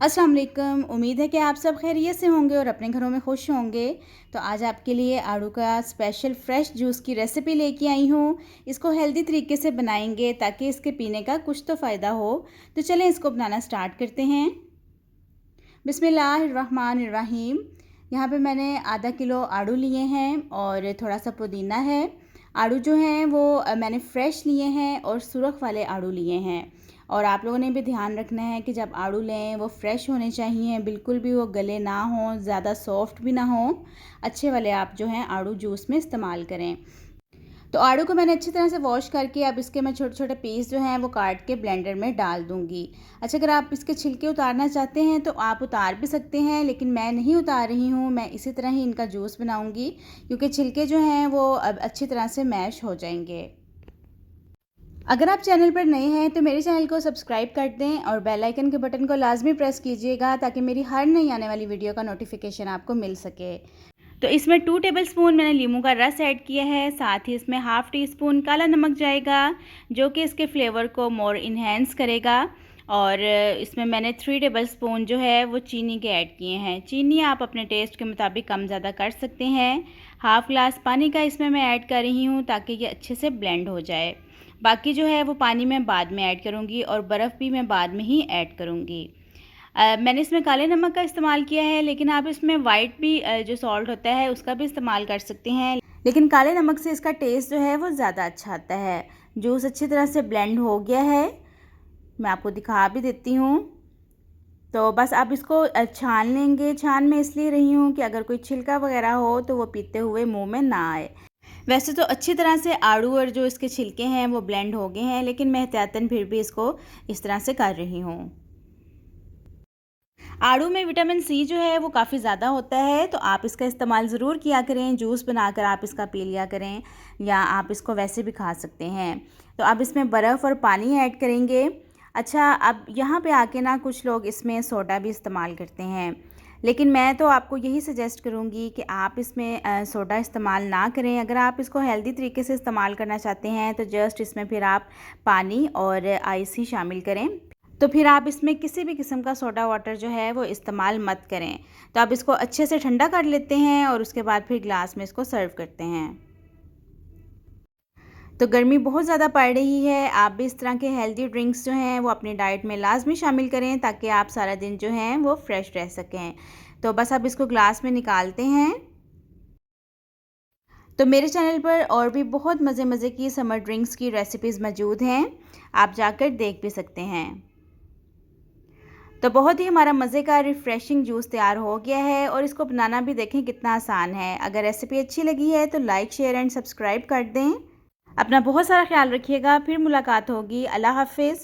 अस्सलाम वालेकुम। उम्मीद है कि आप सब खैरियत से होंगे और अपने घरों में खुश होंगे। तो आज आपके लिए आड़ू का स्पेशल फ़्रेश जूस की रेसिपी लेके आई हूँ। इसको हेल्दी तरीके से बनाएंगे ताकि इसके पीने का कुछ तो फ़ायदा हो। तो चलें इसको बनाना स्टार्ट करते हैं। बिस्मिल्लाहिर्रहमानिर्रहीम। यहाँ पे मैंने आधा किलो आड़ू लिए हैं और थोड़ा सा पुदीना है। आड़ू जो हैं वो मैंने फ़्रेश लिए हैं और सुरख वाले आड़ू लिए हैं। और आप लोगों ने भी ध्यान रखना है कि जब आड़ू लें वो फ़्रेश होने चाहिए, बिल्कुल भी वो गले ना हों, ज़्यादा सॉफ्ट भी ना हों। अच्छे वाले आप जो हैं आड़ू जूस में इस्तेमाल करें। तो आड़ू को मैंने अच्छी तरह से वॉश करके अब इसके मैं छोटे छोटे पीस जो हैं वो काट के ब्लेंडर में डाल दूँगी। अच्छा, अगर आप इसके छिलके उतारना चाहते हैं तो आप उतार भी सकते हैं, लेकिन मैं नहीं उतार रही हूँ। मैं इसी तरह ही इनका जूस बनाऊँगी क्योंकि छिलके जो हैं वो अब अच्छी तरह से मैश हो जाएंगे। अगर आप चैनल पर नए हैं तो मेरे चैनल को सब्सक्राइब कर दें और बेल आइकन के बटन को लाजमी प्रेस कीजिएगा ताकि मेरी हर नई आने वाली वीडियो का नोटिफिकेशन आपको मिल सके। तो इसमें 2 टेबलस्पून मैंने लीमू का रस ऐड किया है, साथ ही इसमें हाफ़ टी स्पून काला नमक जाएगा जो कि इसके फ्लेवर को मोर इन्हेंस करेगा। और इसमें मैंने 3 टेबलस्पून जो है वो चीनी के ऐड किए हैं। चीनी आप अपने टेस्ट के मुताबिक कम ज़्यादा कर सकते हैं। हाफ़ ग्लास पानी का इसमें मैं ऐड कर रही हूँ ताकि ये अच्छे से ब्लेंड हो जाए। बाकी जो है वो पानी मैं बाद में ऐड करूँगी और बर्फ़ भी मैं बाद में ही ऐड करूँगी। मैंने इसमें काले नमक का इस्तेमाल किया है, लेकिन आप इसमें वाइट भी जो सॉल्ट होता है उसका भी इस्तेमाल कर सकते हैं, लेकिन काले नमक से इसका टेस्ट जो है वो ज़्यादा अच्छा आता है। जूस अच्छी तरह से ब्लेंड हो गया है, मैं आपको दिखा भी देती हूँ। तो बस आप इसको छान लेंगे। छान मैं इसलिए रही हूँ कि अगर कोई छिलका वगैरह हो तो वो पीते हुए मुंह में ना आए। वैसे तो अच्छी तरह से आड़ू और जो इसके छिलके हैं वो ब्लेंड हो गए हैं, लेकिन मैं एहतियातन फिर भी इसको इस तरह से कर रही हूँ। आड़ू में विटामिन सी जो है वो काफ़ी ज़्यादा होता है, तो आप इसका इस्तेमाल ज़रूर किया करें। जूस बनाकर आप इसका पी लिया करें या आप इसको वैसे भी खा सकते हैं। तो अब इसमें बर्फ़ और पानी ऐड करेंगे। अच्छा, अब यहाँ पे आके ना कुछ लोग इसमें सोडा भी इस्तेमाल करते हैं, लेकिन मैं तो आपको यही सजेस्ट करूँगी कि आप इसमें सोडा इस्तेमाल ना करें। अगर आप इसको हेल्दी तरीके से इस्तेमाल करना चाहते हैं तो जस्ट इसमें फिर आप पानी और आइस ही शामिल करें। तो फिर आप इसमें किसी भी किस्म का सोडा वाटर जो है वो इस्तेमाल मत करें। तो अब इसको अच्छे से ठंडा कर लेते हैं और उसके बाद फिर ग्लास में इसको सर्व करते हैं। तो गर्मी बहुत ज़्यादा पड़ रही है, आप भी इस तरह के हेल्दी ड्रिंक्स जो हैं वो अपनी डाइट में लाजमी शामिल करें ताकि आप सारा दिन जो हैं वो फ्रेश रह सकें। तो बस अब इसको ग्लास में निकालते हैं। तो मेरे चैनल पर और भी बहुत मज़े मज़े की समर ड्रिंक्स की रेसिपीज़ मौजूद हैं, आप जाकर देख भी सकते हैं। तो बहुत ही हमारा मज़े का रिफ़्रेशिंग जूस तैयार हो गया है और इसको बनाना भी देखें कितना आसान है। अगर रेसिपी अच्छी लगी है तो लाइक, शेयर एंड सब्सक्राइब कर दें। अपना बहुत सारा ख्याल रखिएगा। फिर मुलाकात होगी। अल्लाह हाफ़िज़।